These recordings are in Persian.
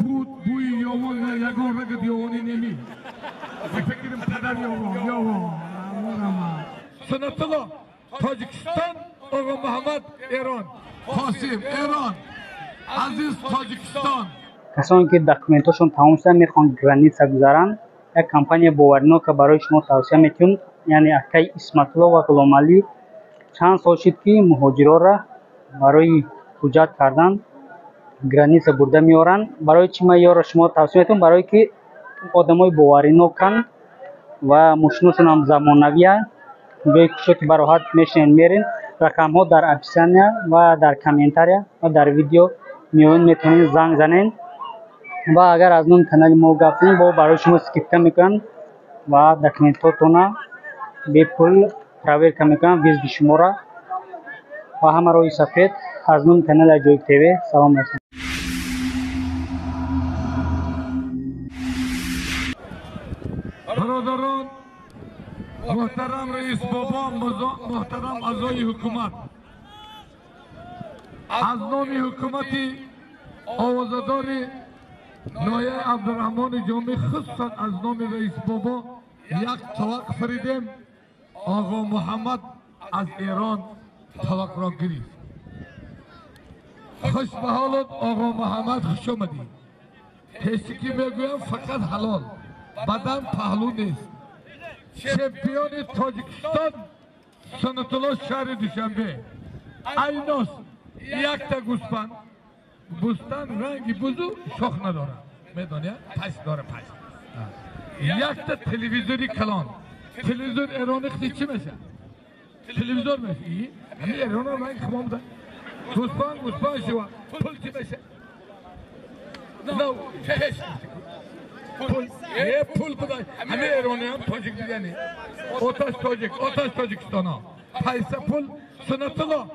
بود بوی یوان یگان رگد یوانی نمی فکرم پدر یوان سنت الله تاجیکستان آقا محمد ایران قاسم ایران عزیز تاجیکستان. کسانی که داکومنتاشون تمام شده میخوان گرانیت بگذارن، یک کمپانی باورناک که برای شما توصیه میکنم، یعنی اکای اسمت الله و غلام علی چند سال شد که مهاجرا را برای حجت کردن گرانیت برده میارن. برای چی من یارو شما توصیه میکنم؟ برای که آدمای باورناکن و ماشیناشون هم زمانویه، جای کشو که براحت میشین میرین. رقم ها در اپسیانیا و در کامنتاریا و در ویدیو میون میتونین زنگ زنین و اگر از نون کانال ما گفتین با برای شما سکیپته میکنن و داکومنتاتون به پول پراورک میکنن ویز شما را و همه روی سفید از نون کانال جویک تیوی. سلام علیکم. برادران محترم رئیس بابا، محترم اعضای حکومت، از نام حکومت آوازدار نایه عبدالرحمن جامی، خصوصا از نام رئیس بابا یک توقع فریدیم. آقا محمد از ایران توقع را گرفت. خوش به حالت آقا محمد، خوش آمدی. کسی که بگویم فقط حلال، بدن پهلو نیست. چمپیون تاجیکستان سنت الله شهر دوشنبه ایناس یک تا گوسفند بوستان رنگی بزرگ شاخ نداره، میدونی پس داره پس. یک تا تلویزیونی کلان، تلویزیون ایران خیلی چی میشه؟ تلویزیون میشه همین ایران رنگ خمام ده گوسفند شوا پول چی میشه؟ نو چهش پول یه پول بدای همه ایرانی هم تاجیک دیدنی آتش تاجیکستان ها پیسه پول. سنت الله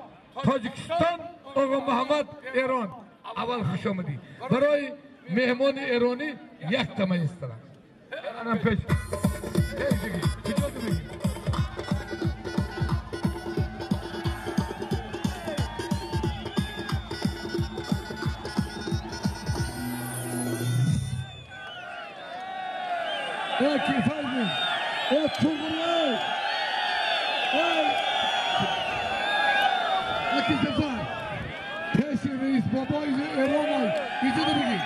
تاجیکستان آقا محمد ایران اول خوش آمدی. برای مهمان ایرانی یک تمه استرم انم پیش کیفایی توغرای اکی سفر پیش رئیس بابای ایران ایجا دو بگی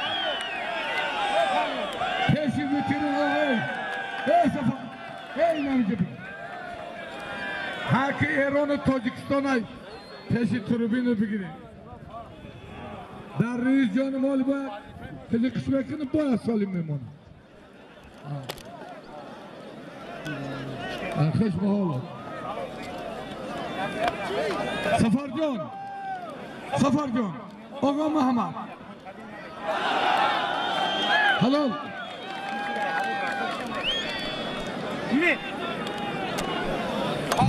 پیش ویترین آقای سفر نمیجا بگی حاکی ایران تاجیکستان های پیش تروبین رو بگیریم. در رئیس جان مال باید خیلی قسمه کنه باید سالیم میمونه. خوش به حالت سفر جان آقا محمد حلال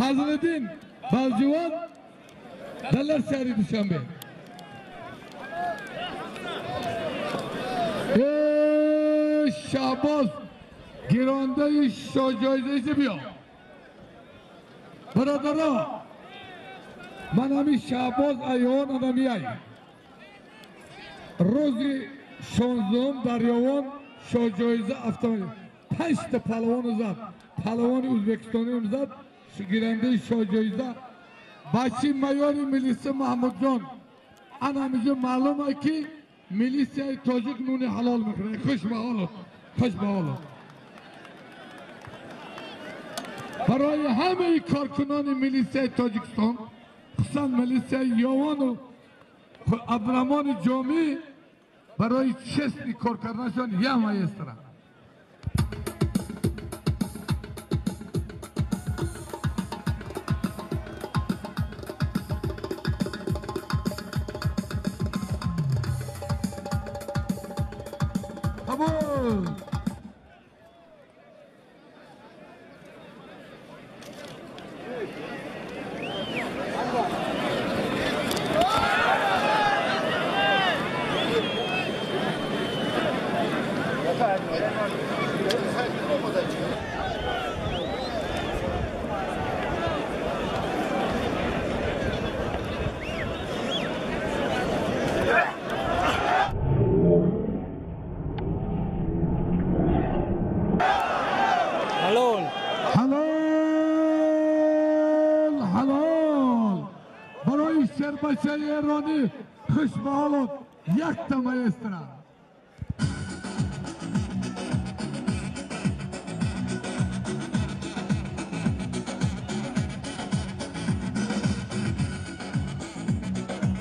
حضرتین بلجوان دلر شهری دوشنبه. شهباز گرانده شاجایزه بیا برادرها. من همی شهباز ایوان آدمی ای روزی 16 دریاوان شاجایزه افتاد 5 تا پهلوان زد، پهلوان ازبکستانی زد گرانده شاجایزه بچی میاری ملیسه محمود جان. انا همیجا معلومه که ملیسه تاجیک نون حلال میکنه. خوش به حالت برای همه کارکنان ملیسه تاجیکستان، خصوصا ملیسه یوان و عبدالرحمن جامی، برای چستی کار کردنشان یه مایستره. بچه ایرانی خوشبحال یک تمایسترا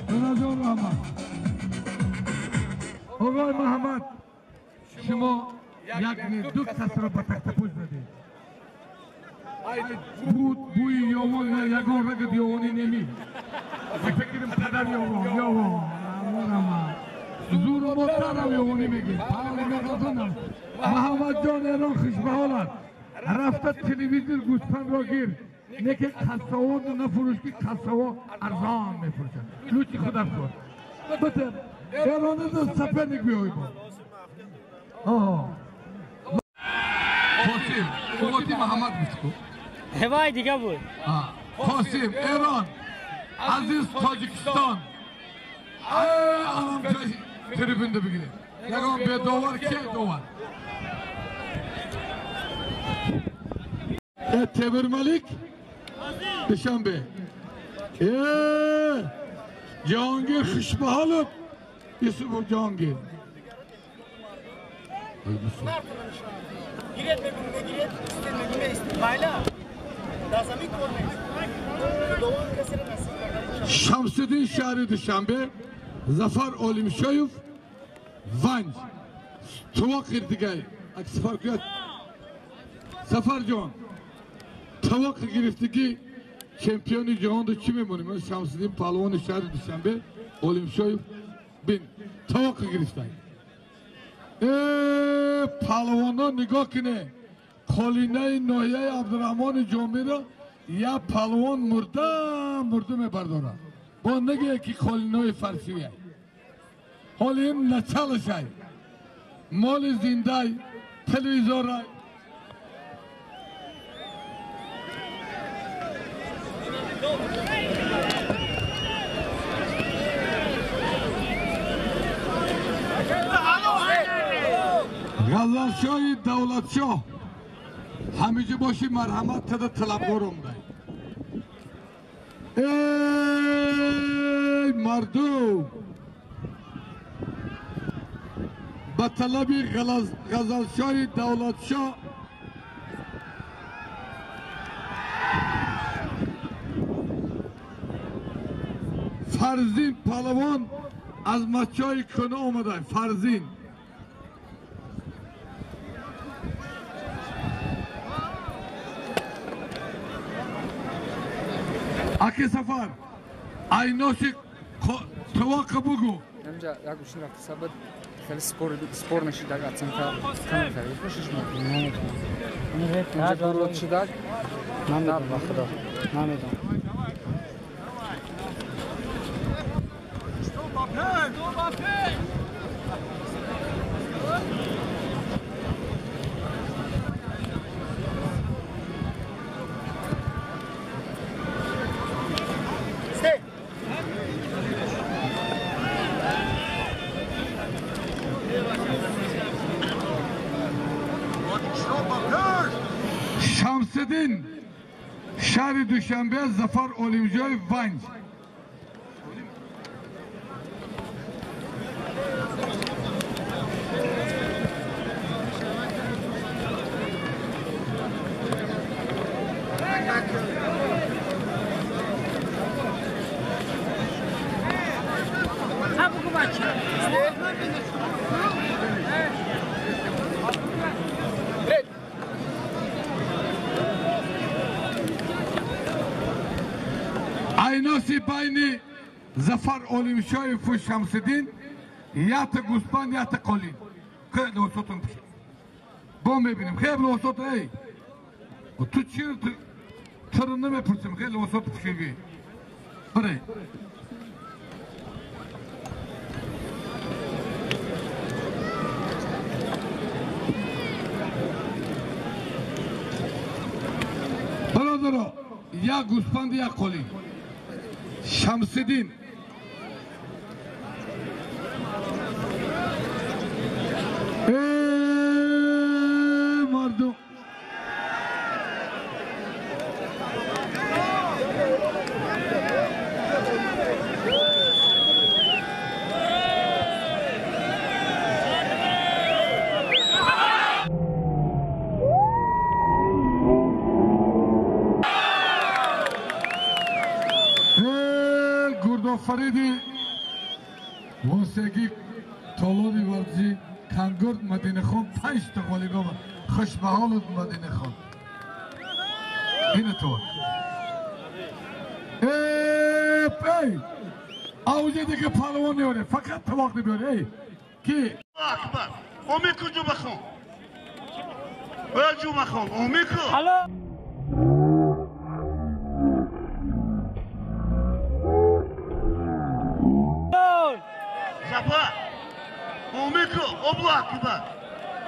جان رحمت آقای محمد شما یک دو کس را به تختپوش زدید بوی یاوان یگان رگد یاوانی نمی فکرم پدر یاوان زور و مطرم یاوانی میگه محمد جان ایران خوشبحالت رفته تلویزیون گوسفند را گیر نکه کساوا نفروش که کساوا ارزان میفروشن لوچی خدا خود بطر ایرانی دو سپر نک بیایی با قاسم اومتی محمد بسکو هوای دیگه بود قاسم ایران عزیز تاجیکستان آرام جای تریبنده بگیره یکم به دوار که دوار تبر ملک دشنبه جهانگیر خوشبحالم یوسف جهانگیر گیرت بگیم نگیرت استن بایلا دازمی کنه دوام کسی را نصیب شمس‌الدین شهری دوشنبه ظفر اولیمشایف ونج توق دیگه عکس فرقیت سفر جان توق گرفتگی چمپیون جهان رو چی میمونیم من شمس‌الدین پهلوان شهر دوشنبه اولیمشایف بین توق گرفتن پهلوانا نگاه کنه قالینه ناحیه عبدالرحمن جامی را یا پهلوان مرده میبرداره با نگه که قالینه فرسیه حالی این نچلشه مال زنده تلویزور غزلشاه دولتشاه همیشه باشی مرحمت تده طلبگارم دی ای مردم به طلب غزلشاه دولتشاه فرزین پهلوان از مچای کنه آمده فرزین اکی سفر ایناشی توقع بگو اینجا یک گوشی رفت سبب خیلی سپور نشید اگر اصلا کامل خیلی خوشش میاد اینجا دارود شده نمیدونم خدا نمیدونم شمس‌الدین شهر دوشنبه ظفر اولیمجای ونج ایناسی بین ظفر اولیمشایف و شمس‌الدین یا تا گوسپند یا تا قالین خیلی لوسوتون بشه با میبینیم خیلی لوسوت ای تو چی رو تو نمیپرسیم خیلی لوسوت بشیگی بره برادرها یا گوسپند یا قالین شمس‌الدین مردم موردی واسگی طالبی ورزی کنگرد مدینه خان 5 تا غالبا خوش به حالت مدینه خان اینه تو ای آوزه دیگه پهلوان نیاره فقط طباق نبیاره ای کی اکبر اومیکو جو بخون جو بخون اومیکو زفر اومیکو ابلو اکبر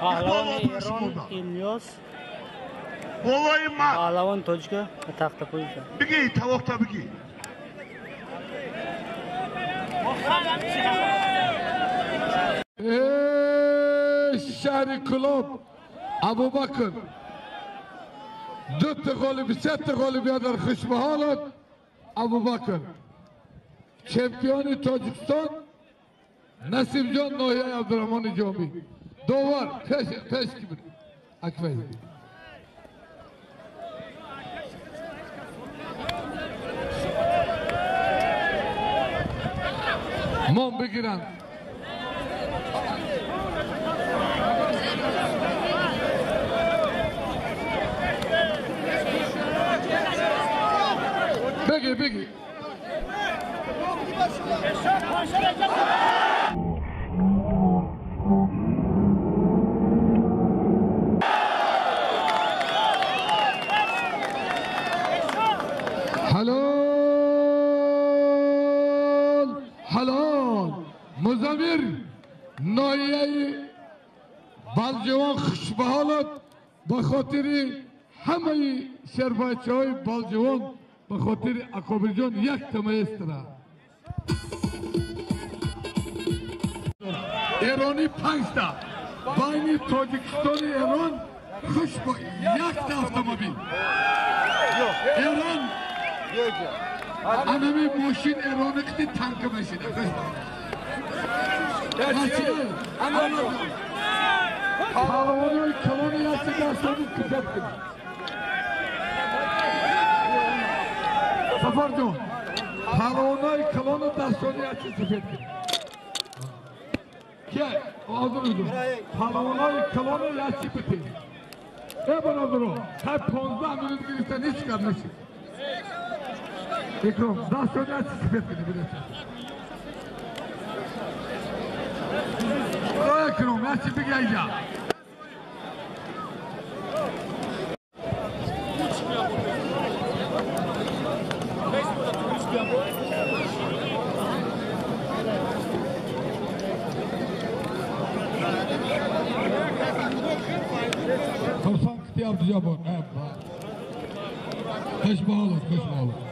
پهلوان ایران ایلیاس بالای من پهلوان توجگه تخت پویزه بگی طباق بگی شهری کلوب ابو بکر 2 تا غالب 3 تا غالبیت در خوش به حالت ابو بکر چمپیون تاجیکستان نصیب جان ناحیه عبدالرحمن جامی دوار پیش کی بود اکبر مام بگیرن بگی حلال مزمیر نایه بالجوان خوش به حالت به خاطر همه شربچه های بالجوان به خاطر اکابر جان 1 تمایز را ایرانی 5 تا بین تاجیکستان ایران خوش با 1 تا اتومبیل ایران انمی ماشین ایرانی کتی تنک بشیده خوش با پهلوانی کلانی هستی دستانی کتب کنی سفر جان پهلوانی کلانی دستانی هستی سفید کنی که آدم ایدون پهلوانی کلانی هستی بتید ای برادرو تا 15 منوت گریستن هیچ کار نشید اکرام دستانی هستی سفید کنی بریستن اکرام هستی بگی اینجا فرسان کتی عبدالجا بار خوش به حالت خوش به حالت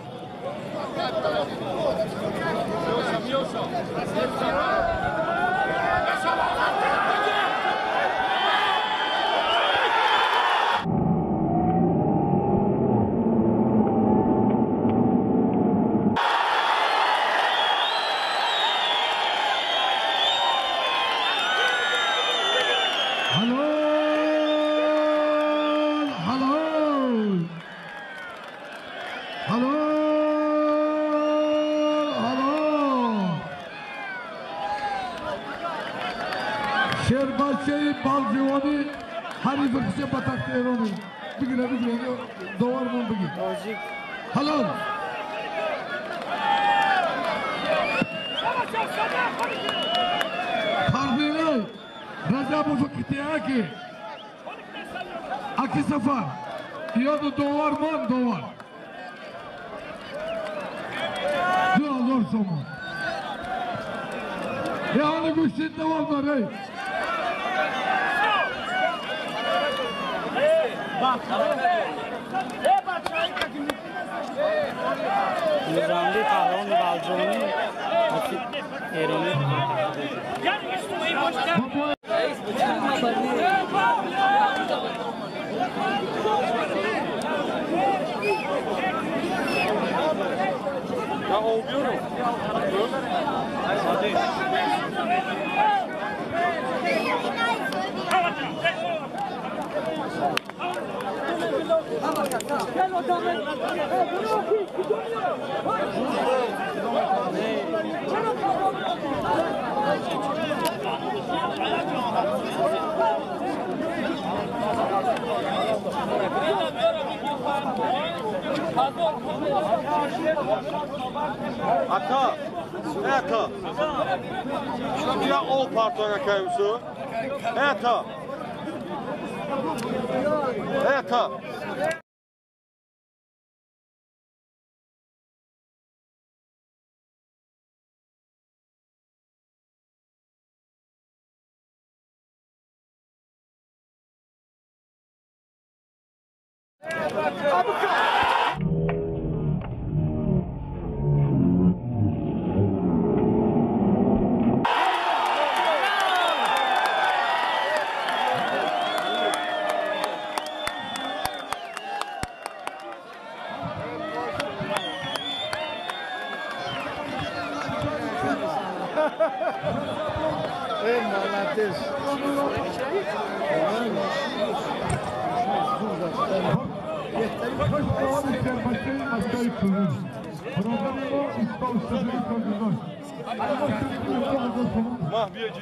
شربچه بالجوانی حریف کسی با تخت ایرانی بگیره دوار من بگیر حلال پردینه رجب و فکتی اکی سفر یاد دوار من دوار 2000 سومون یعنی گوشتین دوار داره نظامی پهلوان بالجوانی ایرانی Gel Ata, ata. Şuna bir ol partona kayısı. Ata. Ata. Mahviyeci.